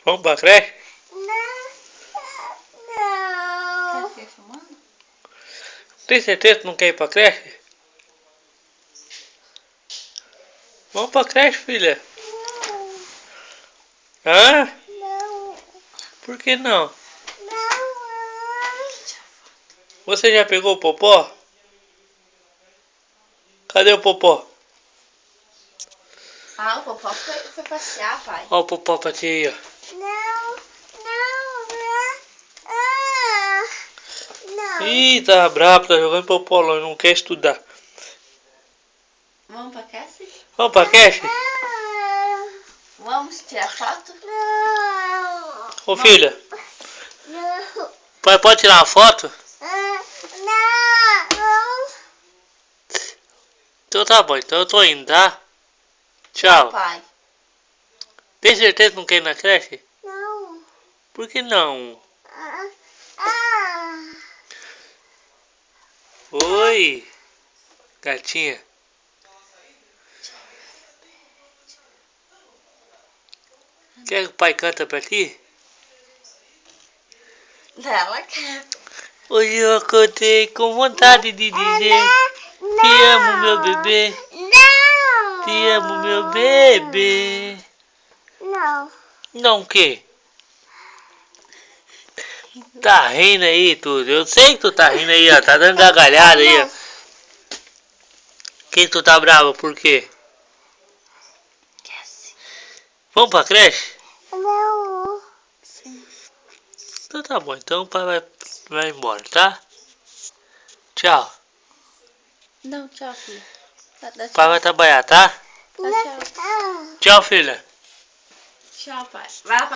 Vamos pra creche? Não. Tá filmando? Tem certeza que não quer ir pra creche? Vamos pra creche, filha. Não. Hã? Não. Por que não? Não. Você já pegou o popó? Cadê o popó? Ah, o Popó foi passear, pai. Ó o popó pra ti aí, ó. Não. Não. Ih, tá bravo, tá jogando popó longe, não quer estudar. Vamos pra creche? Vamos pra creche? Vamos tirar foto? Ô Não. filha, Não. pai pode tirar uma foto? Não. Então tá bom, então eu tô indo, tá? Tchau. Pai. Tem certeza que não quer ir na creche? Não. Por que não? Oi, gatinha. Quer que o pai canta pra ti? Ela quer. Hoje eu acordei com vontade de dizer: te amo, meu bebê. Não. Te amo, meu bebê. Não. Não o quê? Tá rindo aí, tudo. Eu sei que tu tá rindo aí, ó. Tá dando gargalhada aí, ó. Quem tu tá bravo? Por quê? Vamos pra creche? Não. Sim. Então tá bom. Então o pai vai embora, tá? Tchau. Não, tchau, filho. Dá O tchau. pai vai trabalhar, tá? Dá tchau. Tchau, filha. Tchau, pai. Vai lá.